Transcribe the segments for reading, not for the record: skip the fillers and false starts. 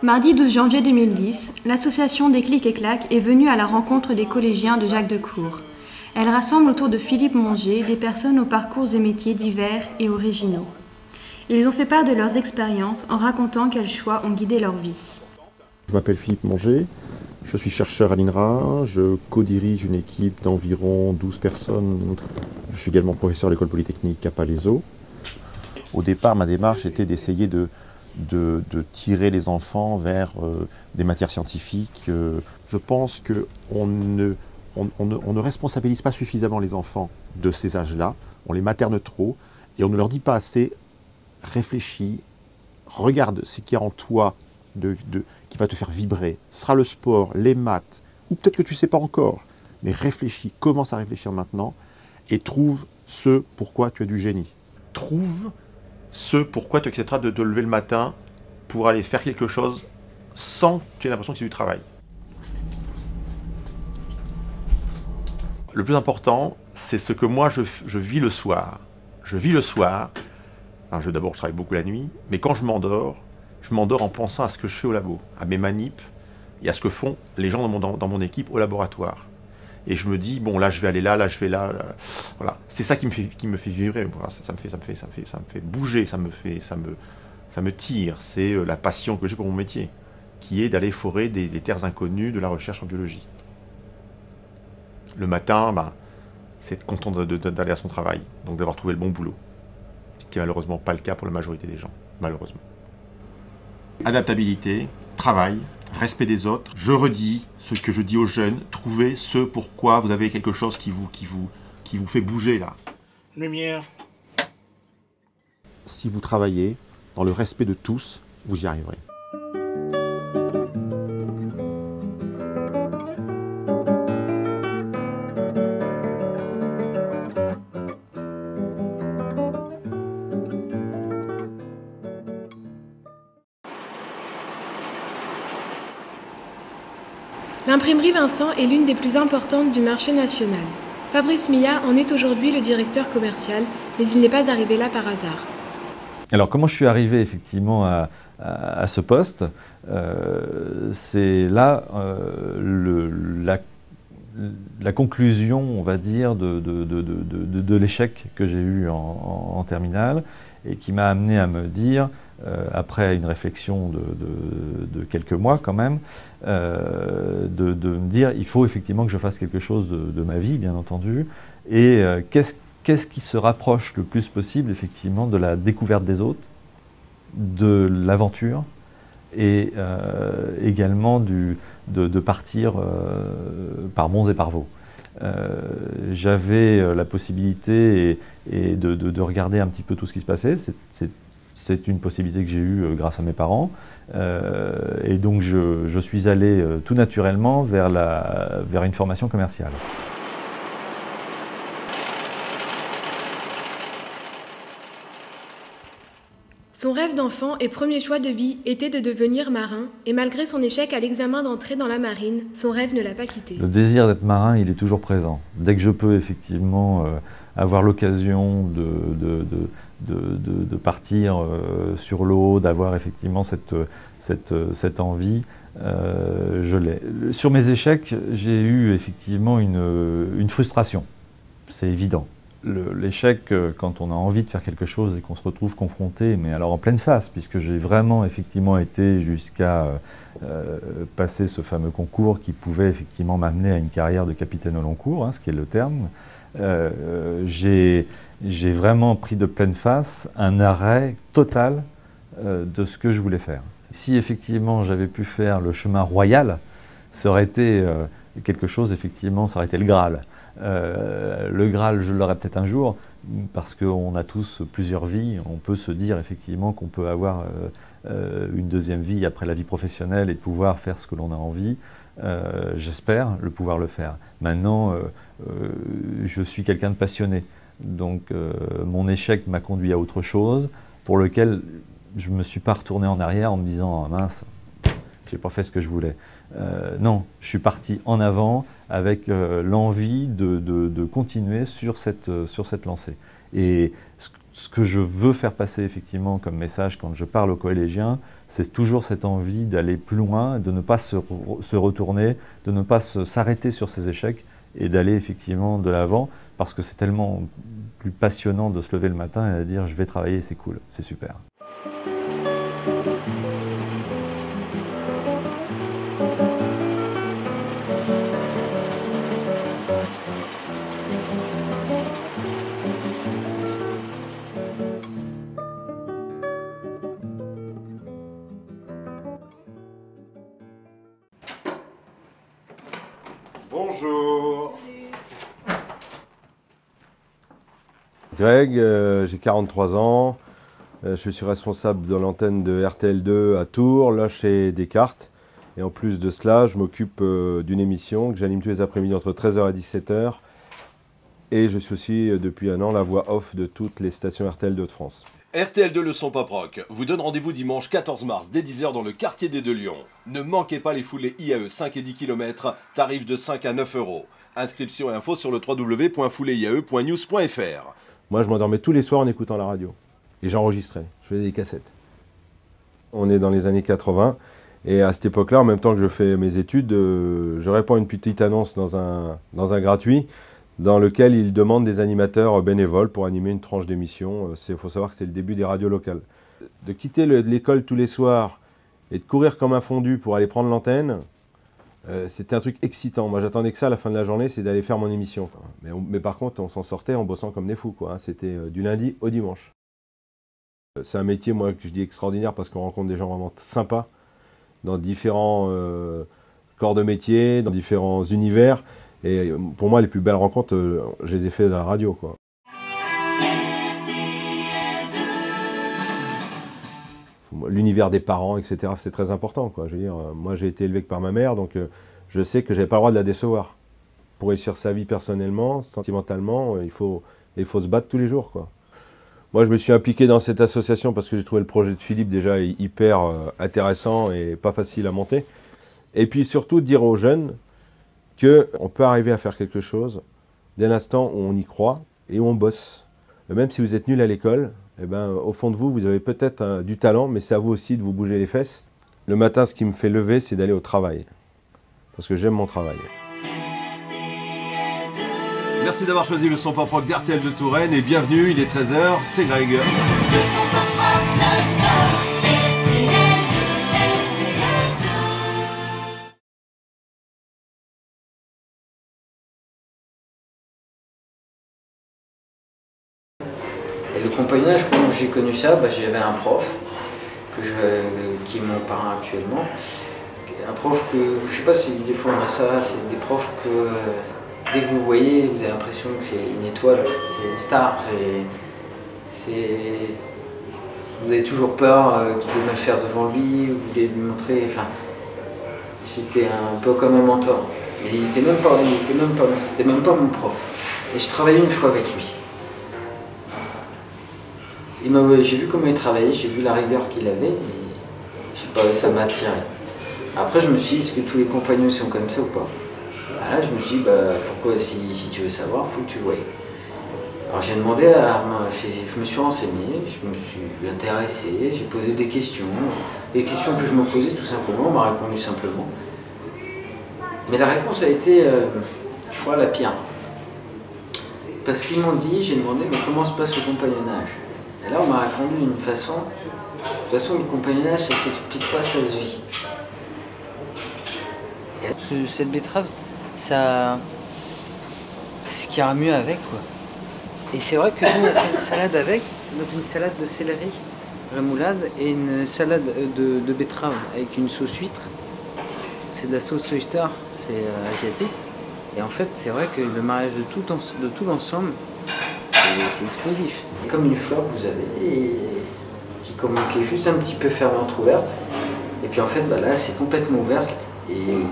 Mardi 12 janvier 2010, l'association des Clics et Clacs est venue à la rencontre des collégiens de Jacques Decour. Elle rassemble autour de Philippe Monger des personnes aux parcours et métiers divers et originaux. Ils ont fait part de leurs expériences en racontant quels choix ont guidé leur vie. Je m'appelle Philippe Monger, je suis chercheur à l'INRA, je co-dirige une équipe d'environ 12 personnes. Je suis également professeur à l'école polytechnique à Palaiseau. Au départ, ma démarche était d'essayer de tirer les enfants vers des matières scientifiques. Je pense qu'on ne responsabilise pas suffisamment les enfants de ces âges-là, on les materne trop et on ne leur dit pas assez « réfléchis, regarde ce qu'il y a en toi qui va te faire vibrer ». Ce sera le sport, les maths, ou peut-être que tu ne sais pas encore, mais réfléchis, commence à réfléchir maintenant et trouve ce pourquoi tu as du génie. Trouve ce pourquoi tu accepteras de te lever le matin pour aller faire quelque chose sans que tu aies l'impression que c'est du travail. Le plus important, c'est ce que moi je vis le soir. Je vis le soir, enfin, d'abord je travaille beaucoup la nuit, mais quand je m'endors en pensant à ce que je fais au labo, à mes manips et à ce que font les gens dans mon équipe au laboratoire. Et je me dis, bon là je vais aller là je vais là. Voilà. C'est ça qui me fait vibrer, ça me fait bouger, ça me tire. C'est la passion que j'ai pour mon métier, qui est d'aller forer des terres inconnues de la recherche en biologie. Le matin, c'est être content d'aller à son travail, donc d'avoir trouvé le bon boulot. Ce qui n'est malheureusement pas le cas pour la majorité des gens, malheureusement. Adaptabilité, travail, respect des autres. Je redis ce que je dis aux jeunes, trouvez ce pourquoi vous avez quelque chose qui vous fait bouger là. Lumière. Si vous travaillez dans le respect de tous, vous y arriverez. L'imprimerie Vincent est l'une des plus importantes du marché national. Fabrice Millat en est aujourd'hui le directeur commercial, mais il n'est pas arrivé là par hasard. Alors comment je suis arrivé effectivement à ce poste, c'est là la conclusion, on va dire, de l'échec que j'ai eu en terminale et qui m'a amené à me dire, après une réflexion de quelques mois quand même, de me dire il faut effectivement que je fasse quelque chose de ma vie, bien entendu, et qu'est-ce qui se rapproche le plus possible effectivement de la découverte des autres, de l'aventure et également de partir par bons et par veaux. J'avais la possibilité de regarder un petit peu tout ce qui se passait. C'est une possibilité que j'ai eue grâce à mes parents. Et donc je suis allé tout naturellement vers une formation commerciale. Son rêve d'enfant et premier choix de vie était de devenir marin, et malgré son échec à l'examen d'entrée dans la marine, son rêve ne l'a pas quitté. Le désir d'être marin, il est toujours présent. Dès que je peux effectivement avoir l'occasion de partir sur l'eau, d'avoir effectivement cette envie, je l'ai. Sur mes échecs, j'ai eu effectivement une frustration, c'est évident. L'échec, quand on a envie de faire quelque chose et qu'on se retrouve confronté, mais alors en pleine face, puisque j'ai vraiment effectivement été jusqu'à passer ce fameux concours qui pouvait effectivement m'amener à une carrière de capitaine au long cours, hein, ce qui est le terme, j'ai vraiment pris de pleine face un arrêt total de ce que je voulais faire. Si effectivement j'avais pu faire le chemin royal, ça aurait été quelque chose, effectivement, ça aurait été le Graal. Le Graal, je l'aurai peut-être un jour, parce qu'on a tous plusieurs vies. On peut se dire effectivement qu'on peut avoir une deuxième vie après la vie professionnelle et de pouvoir faire ce que l'on a envie. J'espère pouvoir le faire. Maintenant, je suis quelqu'un de passionné. Donc mon échec m'a conduit à autre chose, pour lequel je ne me suis pas retourné en arrière en me disant ah, « mince, j'ai pas fait ce que je voulais ». Non, je suis parti en avant avec l'envie de continuer sur cette lancée. Et ce que je veux faire passer effectivement comme message quand je parle aux collégiens, c'est toujours cette envie d'aller plus loin, de ne pas se retourner, de ne pas s'arrêter sur ses échecs et d'aller effectivement de l'avant, parce que c'est tellement plus passionnant de se lever le matin et de dire je vais travailler, c'est cool, c'est super. Bonjour. Greg, j'ai 43 ans, je suis responsable de l'antenne de RTL2 à Tours, là chez Descartes. Et en plus de cela, je m'occupe d'une émission que j'anime tous les après-midi entre 13h et 17h. Et je suis aussi depuis un an la voix off de toutes les stations RTL2 de France. RTL2 le son pop rock vous donne rendez-vous dimanche 14 mars dès 10h dans le quartier des Deux Lions. Ne manquez pas les foulées IAE 5 et 10 km, tarifs de 5 à 9 euros. Inscription et info sur le www.fouléiae.news.fr. Moi, je m'endormais tous les soirs en écoutant la radio. Et j'enregistrais, je faisais des cassettes. On est dans les années 80. Et à cette époque-là, en même temps que je fais mes études, je réponds à une petite annonce dans un gratuit dans lequel ils demandent des animateurs bénévoles pour animer une tranche d'émission. Il faut savoir que c'est le début des radios locales. De quitter l'école tous les soirs et de courir comme un fondu pour aller prendre l'antenne, c'était un truc excitant. Moi, j'attendais que ça à la fin de la journée, c'est d'aller faire mon émission. Mais par contre, on s'en sortait en bossant comme des fous, quoi. C'était du lundi au dimanche. C'est un métier, moi, que je dis extraordinaire parce qu'on rencontre des gens vraiment sympas dans différents corps de métier, dans différents univers. Et pour moi, les plus belles rencontres, je les ai faites dans la radio, quoi. L'univers des parents, etc., c'est très important, quoi. Je veux dire, moi, j'ai été élevé que par ma mère, donc je sais que je n'avais pas le droit de la décevoir. Pour réussir sa vie personnellement, sentimentalement, il faut se battre tous les jours, quoi. Moi, je me suis impliqué dans cette association parce que j'ai trouvé le projet de Philippe déjà hyper intéressant et pas facile à monter. Et puis surtout, dire aux jeunes qu'on peut arriver à faire quelque chose dès l'instant où on y croit et où on bosse. Même si vous êtes nul à l'école, eh ben, au fond de vous, vous avez peut-être du talent, mais c'est à vous aussi de vous bouger les fesses. Le matin, ce qui me fait lever, c'est d'aller au travail. Parce que j'aime mon travail. Merci d'avoir choisi le son pop rock d'RTL de Touraine et bienvenue, il est 13h, c'est Greg. Et le compagnonnage, comment j'ai connu ça, j'avais un prof qui est mon parrain actuellement. Un prof que, je ne sais pas si des fois on a ça, c'est des profs que dès que vous voyez, vous avez l'impression que c'est une étoile, c'est une star. Vous avez toujours peur qu'il peut mal faire devant lui, vous voulez lui montrer. Enfin, c'était un peu comme un mentor. Mais c'était même pas mon prof. Et je travaillais une fois avec lui. J'ai vu comment il travaillait, j'ai vu la rigueur qu'il avait et je sais pas, ça m'a attiré. Après je me suis dit, est-ce que tous les compagnons sont comme ça ou pas? Là je me suis dit, pourquoi si tu veux savoir, il faut que tu le voies. Alors j'ai demandé, je me suis renseigné, je me suis intéressé, j'ai posé des questions. Les questions que je me posais tout simplement, on m'a répondu simplement. Mais la réponse a été, je crois, la pire. Parce qu'ils m'ont dit, j'ai demandé, mais comment se passe le compagnonnage? Et là, on m'a répondu d'une façon, de toute façon, le compagnonnage, ça ne s'explique pas, ça se vit. Cette betterave, c'est ce qu'il y a mieux avec, quoi. Et c'est vrai que nous, on fait une salade avec, donc une salade de céleri, remoulade, et une salade de betterave avec une sauce huître. C'est de la sauce oyster, c'est asiatique. Et en fait, c'est vrai que le mariage de tout l'ensemble, c'est explosif. C'est comme une fleur que vous avez qui est juste un petit peu fermée entrouverte. Et puis en fait, là, c'est complètement ouverte. Et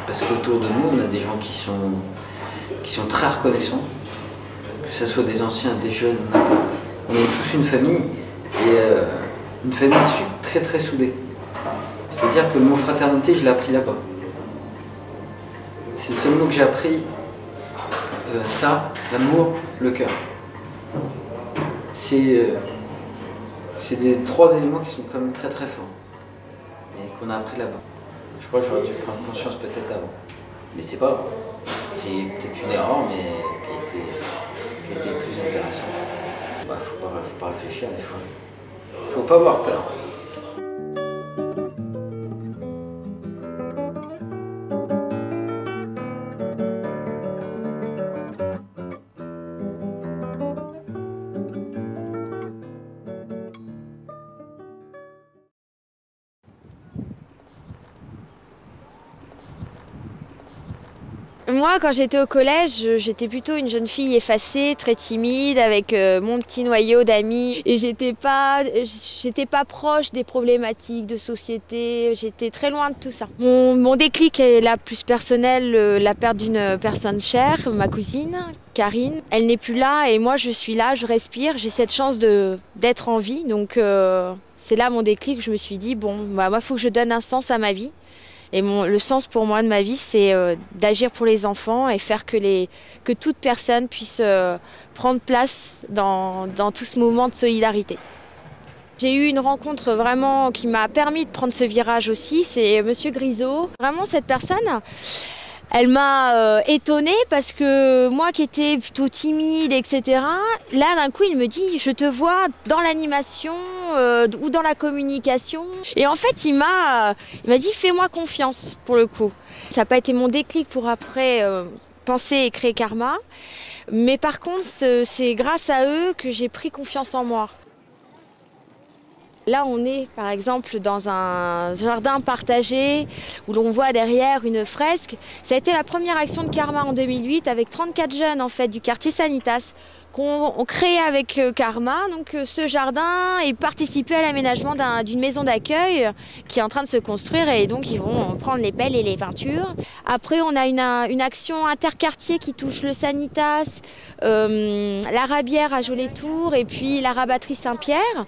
parce qu'autour de nous, on a des gens qui sont très reconnaissants. Que ce soit des anciens, des jeunes. On est tous une famille. Et une famille très très soudée. C'est-à-dire que le mot fraternité, je l'ai appris là-bas. C'est le seul mot que j'ai appris. Ça, l'amour, le cœur. c'est des 3 éléments qui sont quand même très très forts et qu'on a appris là-bas. Je crois que j'aurais dû prendre conscience peut-être avant. Mais c'est pas grave. C'est peut-être une erreur, mais qui a été plus intéressante. Bah, faut pas réfléchir des fois. Faut pas avoir peur. Moi, quand j'étais au collège, j'étais plutôt une jeune fille effacée, très timide, avec mon petit noyau d'amis. Et j'étais pas proche des problématiques de société, j'étais très loin de tout ça. Mon déclic est là plus personnel, la perte d'une personne chère, ma cousine, Karine. Elle n'est plus là et moi je suis là, je respire, j'ai cette chance d'être en vie. Donc c'est là mon déclic, je me suis dit, bon, bah, moi il faut que je donne un sens à ma vie. Et le sens pour moi de ma vie, c'est d'agir pour les enfants et faire que toute personne puisse prendre place dans tout ce mouvement de solidarité. J'ai eu une rencontre vraiment qui m'a permis de prendre ce virage aussi, c'est Monsieur Grisot. Vraiment cette personne, elle m'a étonnée parce que moi qui étais plutôt timide, etc., là d'un coup il me dit « je te vois dans l'animation ou dans la communication ». Et en fait il m'a dit « fais-moi confiance » pour le coup. Ça n'a pas été mon déclic pour après penser et créer Karma, mais par contre c'est grâce à eux que j'ai pris confiance en moi. Là, on est par exemple dans un jardin partagé où l'on voit derrière une fresque. Ça a été la première action de Karma en 2008 avec 34 jeunes en fait, du quartier Sanitas qu'on créé avec Karma. Donc, ce jardin est participé à l'aménagement d'une maison d'accueil qui est en train de se construire et donc ils vont prendre les pelles et les peintures. Après, on a une action interquartier qui touche le Sanitas, la Rabière à Jolet-Tours et puis la Rabatterie Saint-Pierre.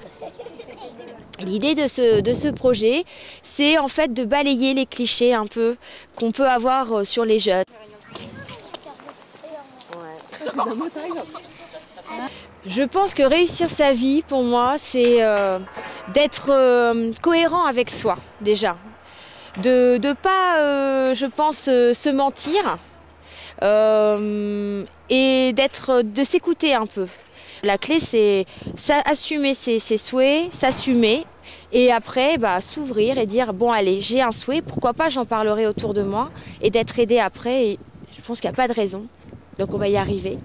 L'idée de ce projet, c'est en fait de balayer les clichés un peu qu'on peut avoir sur les jeunes. Je pense que réussir sa vie, pour moi, c'est d'être cohérent avec soi, déjà. De ne pas, je pense, se mentir et de s'écouter un peu. La clé, c'est assumer ses souhaits, s'assumer et après s'ouvrir et dire bon allez, j'ai un souhait, pourquoi pas j'en parlerai autour de moi et d'être aidé après. Et je pense qu'il n'y a pas de raison, donc on va y arriver.